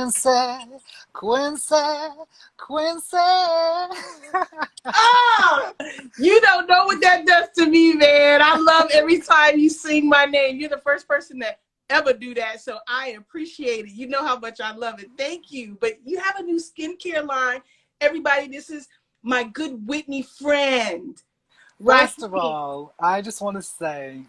Quencie, Quencie, Quencie. Oh, you don't know what that does to me, man. I love every time you sing my name. You're the first person that ever do that, so I appreciate it. You know how much I love it. Thank you. But you have a new skincare line. Everybody, this is my good Whitney friend. First of all, I just want to say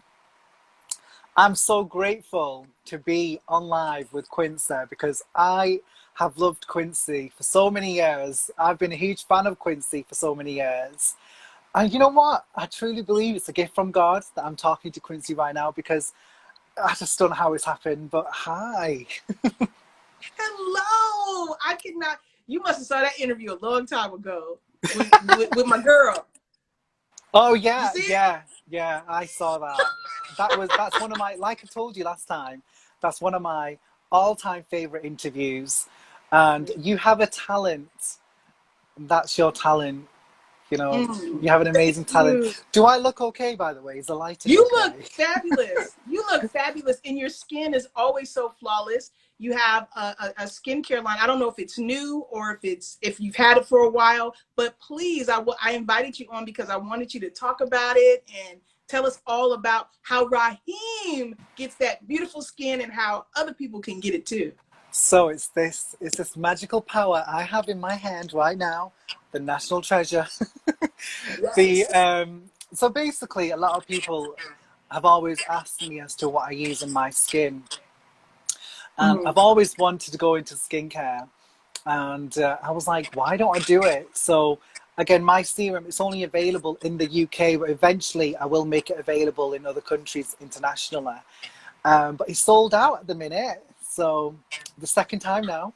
I'm so grateful to be on live with Quencie because I have loved Quencie for so many years. I've been a huge fan of Quencie for so many years. And you know what? I truly believe it's a gift from God that I'm talking to Quencie right now because I just don't know how it's happened, but hi. Hello. I cannot. You must have saw that interview a long time ago with my girl. Oh yeah, yeah, I saw that. That's one of my, like I told you last time, that's one of my all-time favorite interviews. And you have a talent. That's your talent. You know, you have an amazing talent. Do I look okay, by the way? Is the lighting You okay? look fabulous. You look fabulous, and your skin is always so flawless. You have a skincare line. I don't know if it's new or if you've had it for a while, but please, I invited you on because I wanted you to talk about it and tell us all about how Rahim gets that beautiful skin and how other people can get it too. So it's this magical power I have in my hand right now, the national treasure. Yes. So basically, a lot of people have always asked me as to what I use on my skin. And I've always wanted to go into skincare. And I was like, why don't I do it? So again, my serum, it's only available in the UK, but eventually I will make it available in other countries internationally. But it's sold out at the minute. So the second time now.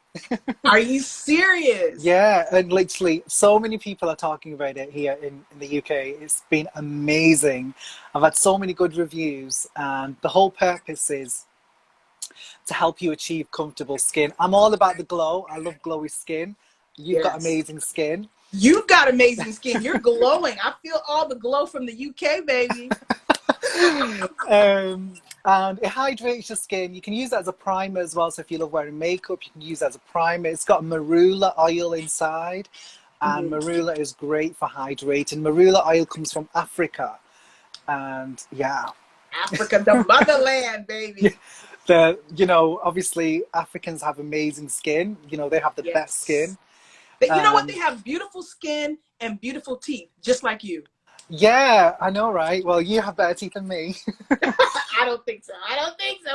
Are you serious? Yeah, and literally so many people are talking about it here in the UK. It's been amazing. I've had so many good reviews, and the whole purpose is to help you achieve comfortable skin. I'm all about the glow. I love glowy skin. You've got amazing skin. You've got amazing skin. You're glowing. I feel all the glow from the UK, baby. And it hydrates your skin. You can use that as a primer as well. So if you love wearing makeup, you can use that as a primer. It's got marula oil inside, and marula is great for hydrating. Marula oil comes from Africa, and yeah, Africa, the motherland, baby. Obviously Africans have amazing skin. They have the best skin. But you know what? They have beautiful skin and beautiful teeth, just like you. Yeah, I know, right? Well, you have better teeth than me. I don't think so.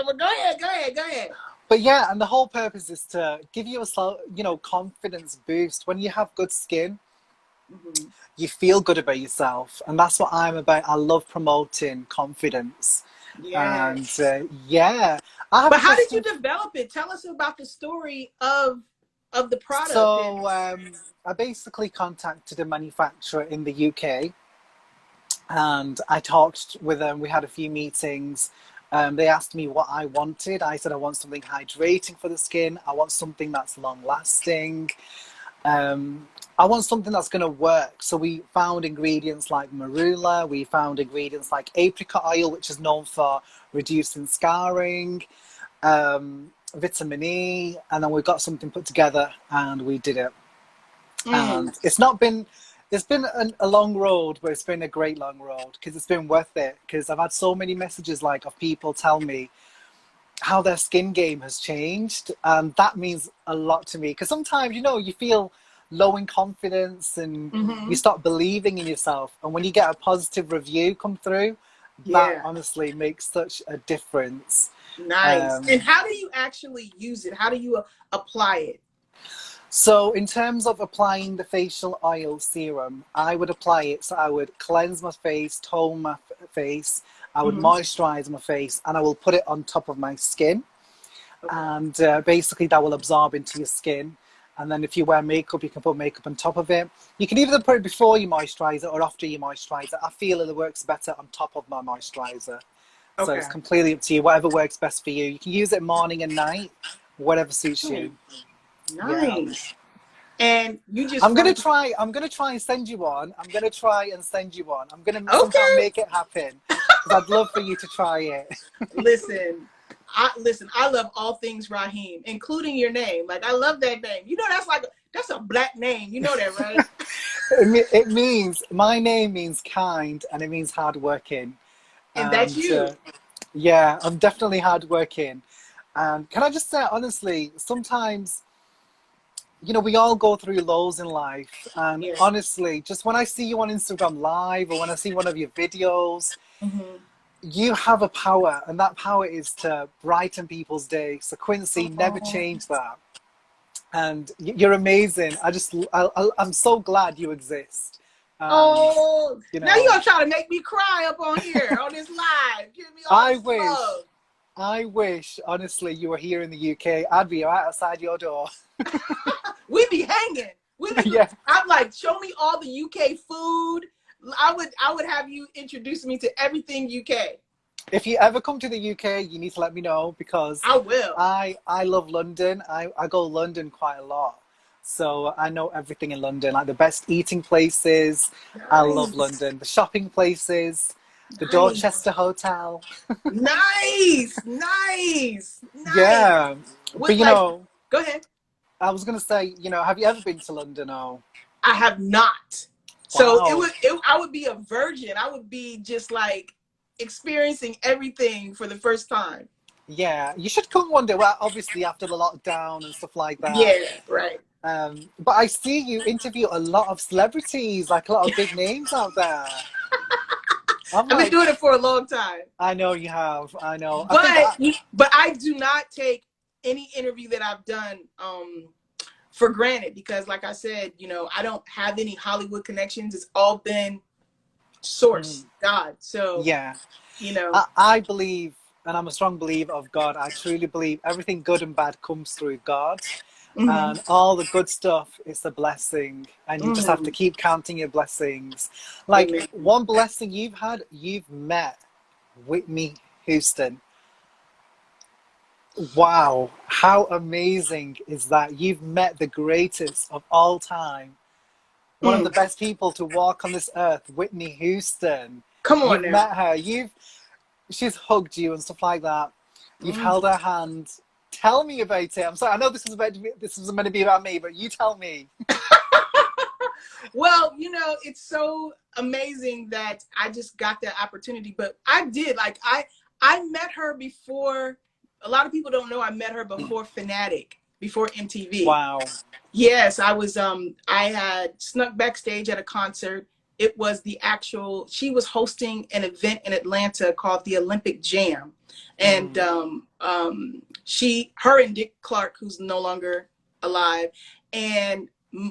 But go ahead. But yeah, and the whole purpose is to give you a confidence boost. When you have good skin, you feel good about yourself, and that's what I'm about. I love promoting confidence. Yeah. And yeah. But how did you develop it? Tell us about the story of the product. So I basically contacted a manufacturer in the UK. And I talked with them. We had a few meetings. They asked me what I wanted. I said I want something hydrating for the skin. I want something that's long lasting. I want something that's going to work. So we found ingredients like marula. We found ingredients like apricot oil, which is known for reducing scarring, vitamin E. And then we got something put together and we did it. And it's been a long road, but it's been a great long road because it's been worth it. Because I've had so many messages of people tell me how their skin game has changed. And that means a lot to me. Because sometimes, you feel low in confidence and you start believing in yourself. And when you get a positive review come through, that honestly makes such a difference. Nice. And how do you actually use it? How do you apply it? So in terms of applying the facial oil serum, I would apply it. So I would cleanse my face, tone my face, I would moisturize my face, and I will put it on top of my skin. And basically that will absorb into your skin. And then if you wear makeup, you can put makeup on top of it. You can either put it before you moisturize it or after you moisturize it. I feel it works better on top of my moisturizer. So it's completely up to you, whatever works best for you. You can use it morning and night, whatever suits you. Nice. Yeah. And you just I'm gonna try and send you one. I'm gonna somehow make it happen. Because I'd love for you to try it. Listen, Listen, I love all things Rahim, including your name. Like, I love that name. You know, that's a black name. You know that, right? It means, my name means kind, and it means hardworking. And that's you. Yeah, I'm definitely hardworking. And can I just say, honestly, sometimes, you know, we all go through lows in life. And Yeah. honestly, just when I see you on Instagram Live or when I see one of your videos, you have a power, and that power is to brighten people's day. So Quencie, never change that. And you're amazing. I'm so glad you exist. Oh, you now you're know, gonna try to make me cry up on here on this live. Give me all this love. I wish, honestly, you were here in the UK. I'd be right outside your door. We be hanging. Yeah. I'm like, show me all the UK food. I would have you introduce me to everything UK. If you ever come to the UK, you need to let me know, because I will. I love London. I go London quite a lot. So I know everything in London, like the best eating places. Nice. I love London. The shopping places, the Dorchester Hotel. Nice. Yeah. But you know, go ahead. I was going to say, you know, have you ever been to London? Or I have not. So I would be a virgin. I would be just like experiencing everything for the first time. Yeah, you should come one day. Well, obviously after the lockdown and stuff like that. Yeah, right. But I see you interview a lot of celebrities, like a lot of big names out there. I've been doing it for a long time. I know you have. I know. But I do not take any interview that I've done for granted, because like I said, you know, I don't have any Hollywood connections. It's all been source, God. So yeah, you know, I believe, and I'm a strong believer of God. I truly believe everything good and bad comes through God. And all the good stuff is a blessing, and you just have to keep counting your blessings. Like, one blessing you've met Whitney Houston. Wow, how amazing is that? You've met the greatest of all time, one of the best people to walk on this earth, Whitney Houston. Come on, you've met her. She's hugged you and stuff like that. You've held her hand. Tell me about it. I'm sorry. I know this was meant to be about me, but you tell me. Well, you know, it's so amazing that I just got that opportunity. But I did. Like, I met her before. A lot of people don't know I met her before Fanatic, before MTV. Wow. Yes, I was. I had snuck backstage at a concert. It was she was hosting an event in Atlanta called the Olympic Jam. And her and Dick Clark, who's no longer alive, and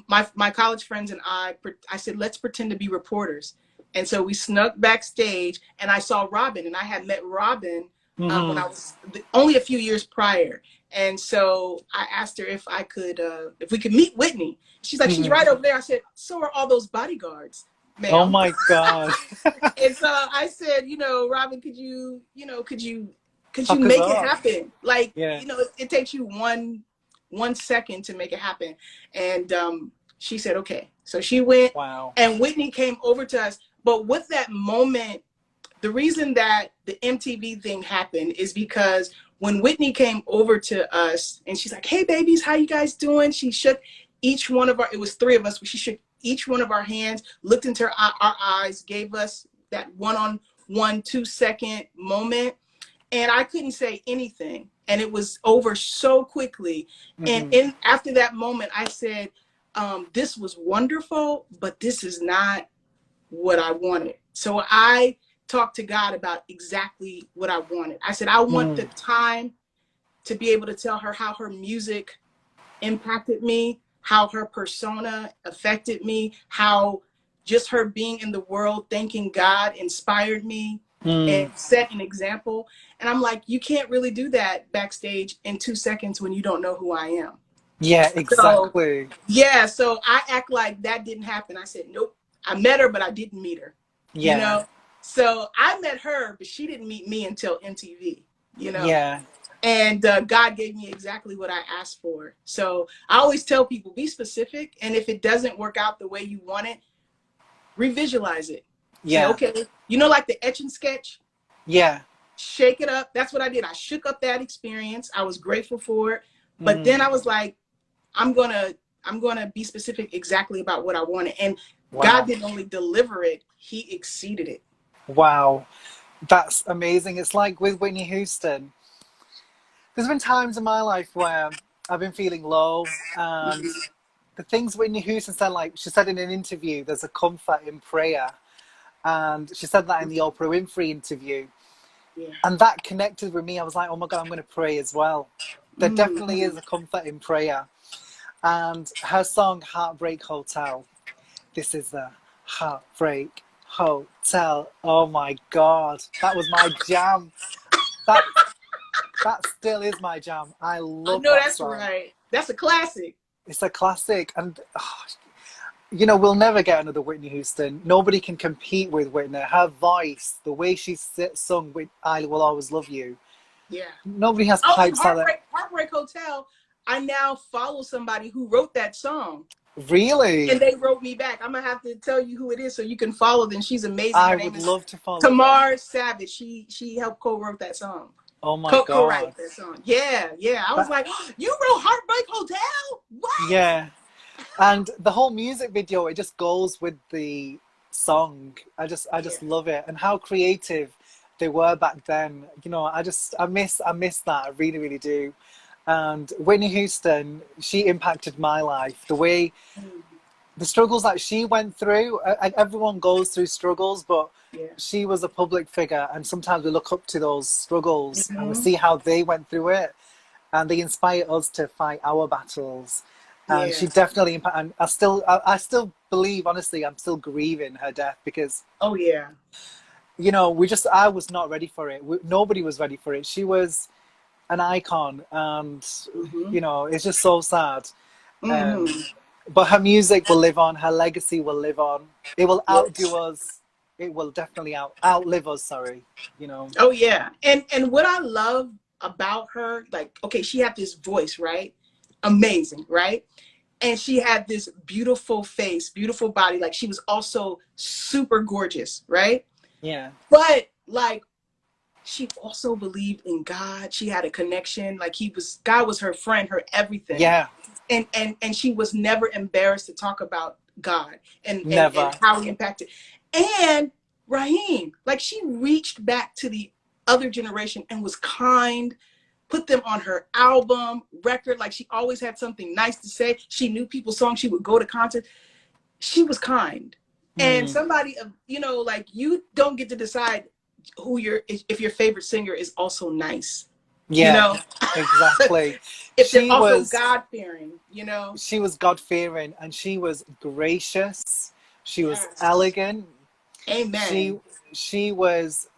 my college friends and I said, let's pretend to be reporters. And so we snuck backstage, and I saw Robin, and I had met Robin when I was only a few years prior. And so I asked her if we could meet Whitney. She's like, she's right over there. I said, so are all those bodyguards, ma'am. Oh my God. And so I said, you know, Robin, could you make it happen? Like, you know, it takes you one second to make it happen. And she said, okay. So she went. Wow. And Whitney came over to us. But with that moment, the reason that the MTV thing happened is because when Whitney came over to us and she's like, hey babies, how you guys doing? She shook each one of it was three of us, but she shook each one of our hands, looked into our eyes, gave us that one-on-one 2-second moment. And I couldn't say anything. And it was over so quickly. And after that moment, I said, this was wonderful, but this is not what I wanted. So I talked to God about exactly what I wanted. I said, I want the time to be able to tell her how her music impacted me, how her persona affected me, how just her being in the world, thanking God inspired me and set an example. And I'm like, you can't really do that backstage in 2 seconds when you don't know who I am. Yeah, exactly. So I act like that didn't happen. I said, nope, I met her, but I didn't meet her. Yeah. You know? So I met her, but she didn't meet me until MTV, you know? Yeah. And God gave me exactly what I asked for. So I always tell people, be specific. And if it doesn't work out the way you want it, revisualize it. Yeah. Say, okay. You know, like the etch and sketch? Yeah. shake it up. That's what I did. I shook up that experience. I was grateful for it. But then I was like, I'm gonna be specific exactly about what I wanted. And God didn't only deliver it, he exceeded it. Wow. That's amazing. It's like with Whitney Houston. There's been times in my life where I've been feeling low, and the things Whitney Houston said, like she said in an interview, there's a comfort in prayer. And she said that in the Oprah Winfrey interview. Yeah. And that connected with me. I was like, oh my God, I'm going to pray as well. There definitely is a comfort in prayer. And her song, Heartbreak Hotel. This is the Heartbreak Hotel. Oh my God. That was my jam. That still is my jam. I love that that's song. Right. That's a classic. It's a classic. And you know, we'll never get another Whitney Houston. Nobody can compete with Whitney. Her voice, the way she sung with I Will Always Love You. Yeah. Nobody has pipes like that. Heartbreak Hotel, I now follow somebody who wrote that song. Really? And they wrote me back. I'm going to have to tell you who it is so you can follow them. She's amazing. I would love to follow Tamar Savage. She helped co-wrote that song. Oh my God. Co-write that song. Yeah. I was like, oh, you wrote Heartbreak Hotel? What? Yeah. And the whole music video, it just goes with the song. I just love it, and how creative they were back then. You know, I miss that. I really, really do. And Whitney Houston, she impacted my life. The way, the struggles that she went through. Everyone goes through struggles, but she was a public figure, and sometimes we look up to those struggles and we see how they went through it, and they inspire us to fight our battles. And she definitely impacted. And I still believe, honestly, I'm still grieving her death because. Oh yeah. You know, I was not ready for it. Nobody was ready for it. She was an icon, and you know, it's just so sad. But her music will live on. Her legacy will live on. It will outdo us. It will definitely outlive us. Sorry, you know. Oh yeah, and what I love about her, like, okay, she had this voice, right? Amazing, right? And she had this beautiful face, beautiful body. Like, she was also super gorgeous, right? Yeah. But like, she also believed in God. She had a connection. Like, God was her friend, her everything. Yeah. And she was never embarrassed to talk about God and how he impacted. And Rahim, like, she reached back to the other generation and was kind, put them on her album, record. Like, she always had something nice to say. She knew people's songs. She would go to concerts. She was kind. And somebody, you know, like, you don't get to decide if your favorite singer is also nice. Yeah, you know? Exactly. If they're also God-fearing, you know? She was God-fearing, and she was gracious. She was elegant. Amen. She was,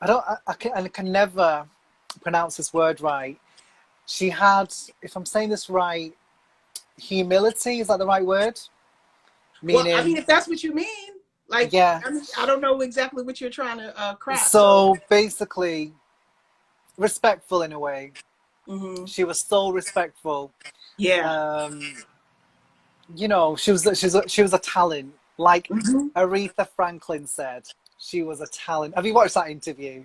I can never pronounce this word right. She had, if I'm saying this right, humility. Is that the right word? Meaning, well, I mean, if that's what you mean, like, yeah. I don't know exactly what you're trying to craft. So basically, respectful in a way. She was so respectful. Yeah. You know, she was a talent. Like Aretha Franklin said, she was a talent. Have you watched that interview?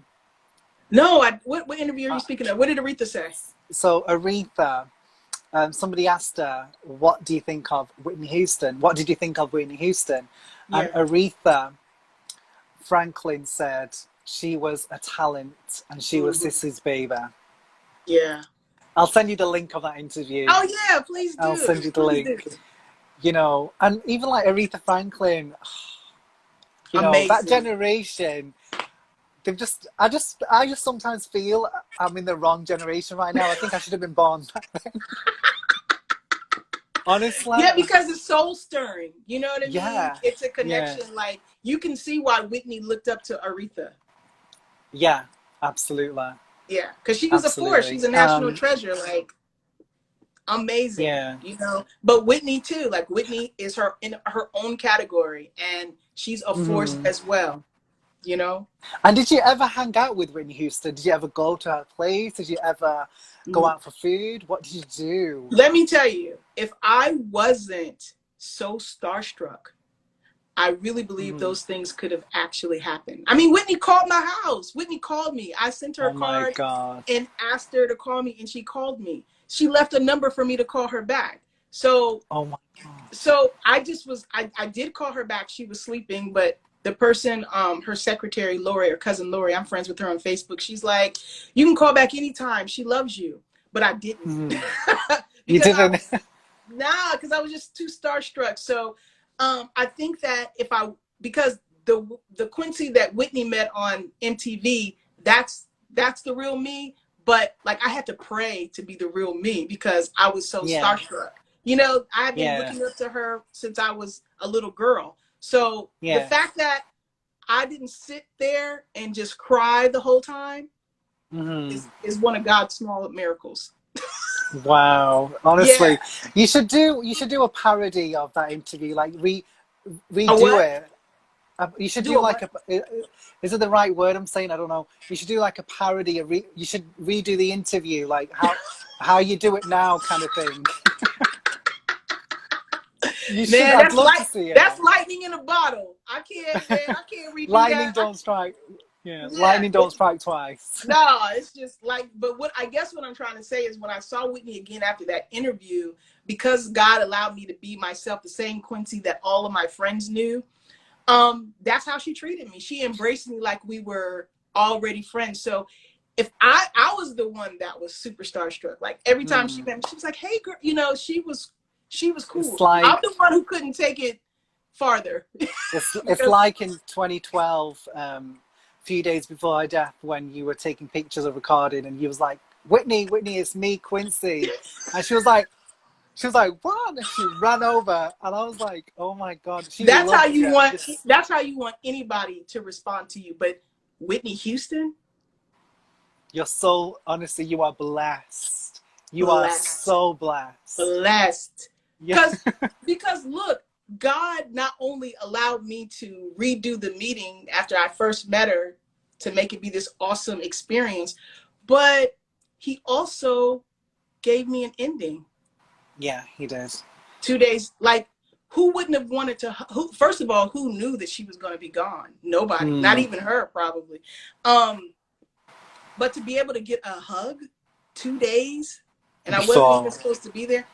No, what interview are you speaking of? What did Aretha say? So Aretha, somebody asked her, what do you think of Whitney Houston? What did you think of Whitney Houston? And Aretha Franklin said she was a talent and she was Sissy's baby. Yeah. I'll send you the link of that interview. Oh yeah, please do. I'll send you the link. You know, and even like Aretha Franklin, you know, that generation, they've just, I just sometimes feel I'm in the wrong generation right now. I think I should have been born back then. Honestly. Yeah, because it's soul stirring. You know what I mean? Yeah. It's a connection. Like, you can see why Whitney looked up to Aretha. Yeah, absolutely. Yeah, because she was a force. She's a national treasure. Like, amazing. Yeah. You know, but Whitney too. Like, Whitney is in her own category, and she's a force as well. You know. And did you ever hang out with Whitney Houston? Did you ever go to her place? Did you ever go out for food? What did you do? Let me tell you, if I wasn't so starstruck, I really believe those things could have actually happened. I mean, Whitney called my house. Whitney called me. I sent her Oh a my card God. and asked her to call me, and she called me. She left a number for me to call her back. So, Oh my God. so I just was, I did call her back. She was sleeping, but the person, her secretary, Lori, or cousin Lori, I'm friends with her on Facebook. She's like, you can call back anytime. She loves you. But I didn't. You didn't? Because I was just too starstruck. So I think that because the Quencie that Whitney met on MTV, that's the real me. But like, I had to pray to be the real me because I was so starstruck. You know, I had been looking up to her since I was a little girl. So the fact that I didn't sit there and just cry the whole time is one of God's small miracles. Wow. Honestly, you should do a parody of that interview. Like redo it. You should do like is it the right word I'm saying? I don't know. You should do like a parody. You should redo the interview, like how you do it now, kind of thing. Man, I'd love to see it. That's lightning in a bottle. I can't redo lightning that. Don't strike. Yeah, lightning don't strike twice. No, it's just like, but what I'm trying to say is when I saw Whitney again after that interview, because God allowed me to be myself, the same Quencie that all of my friends knew, that's how she treated me. She embraced me like we were already friends. So if I was the one that was super starstruck, like every time she met me, she was like, hey girl, you know, she was cool. Like, I'm the one who couldn't take it farther. It's like in 2012, few days before her death, when you were taking pictures of recording and you was like, Whitney, it's me, Quencie. And she was like, what? And she ran over and I was like, oh my God. That's how you want anybody to respond to you. But Whitney Houston? You're so, honestly, you are blessed. You are so blessed. Blessed. Because look, God not only allowed me to redo the meeting after I first met her to make it be this awesome experience, but he also gave me an ending. Yeah, he did. 2 days, like, who wouldn't have wanted to, first of all, who knew that she was going to be gone? Nobody, not even her, probably. But to be able to get a hug 2 days, and I wasn't even supposed to be there.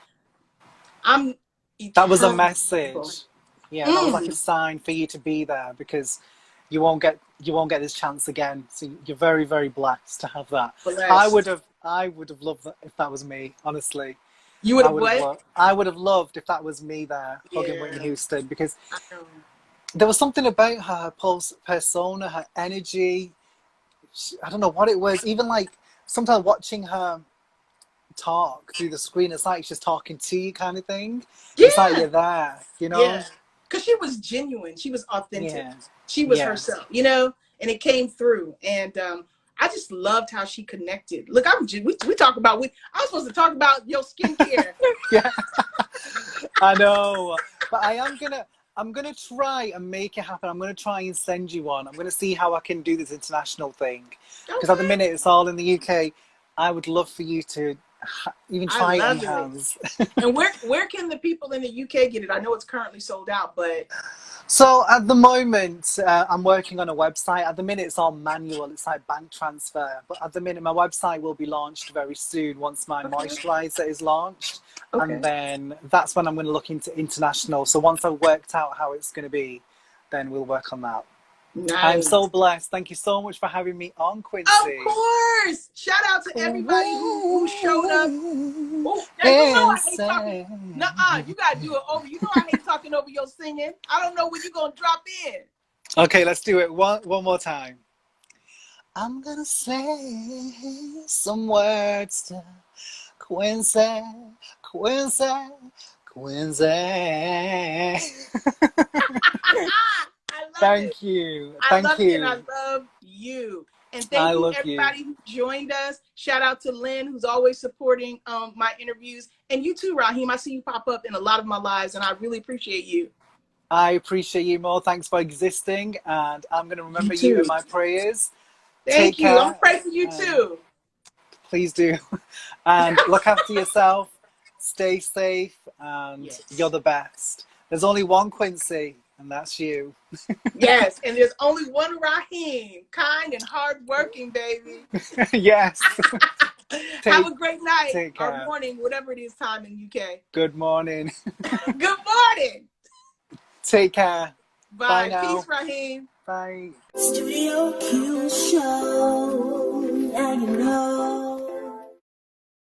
That was a message. Yeah, that was like a sign for you to be there because you won't get this chance again. So you're very, very blessed to have that. Blessed. I would have loved that if that was me, honestly. You would have what? I would have loved if that was me there hugging Whitney Houston, because there was something about her persona, her energy. I don't know what it was. Even like sometimes watching her talk through the screen, it's like she's talking to you, kind of thing. It's like you're there, you know. Yeah, because she was genuine. She was authentic. She was herself, you know, and it came through. And I just loved how she connected. Look, we talk about I was supposed to talk about your skincare. Yeah, I know, but I'm gonna try and make it happen. I'm gonna try and send you one. I'm gonna see how I can do this international thing, because at the minute it's all in the UK. I would love for you to even try it on your hands. And where can the people in the UK get it? I know it's currently sold out, but so at the moment I'm working on a website. At the minute it's all manual. It's like bank transfer. But at the minute my website will be launched very soon once my moisturizer is launched, and then that's when I'm going to look into international. So once I've worked out how it's going to be, then we'll work on that. Nice. I'm so blessed. Thank you so much for having me on, Quencie. Of course. Shout out to everybody who showed up. Oh, you know I hate talking. Nuh-uh, you gotta do it over. You know I hate talking over your singing. I don't know when you're gonna drop in. Okay, let's do it one more time. I'm gonna say some words to Quencie. Thank you. I love you. And thank you everybody who joined us. Shout out to Lynn, who's always supporting my interviews. And you too, Rahim. I see you pop up in a lot of my lives, and I really appreciate you. I appreciate you more. Thanks for existing. And I'm going to remember you in my prayers. Thank you. I'm going to pray for you too. Please do. And look after yourself. Stay safe. And you're the best. There's only one Quencie. And that's you. Yes, and there's only one Rahim, kind and hardworking, baby. Yes. Have a great night take or care. morning, whatever it is time in UK. Good morning. Good morning. Take care. Bye. Bye now. Peace, Rahim. Bye. Studio Q Show. Now you know.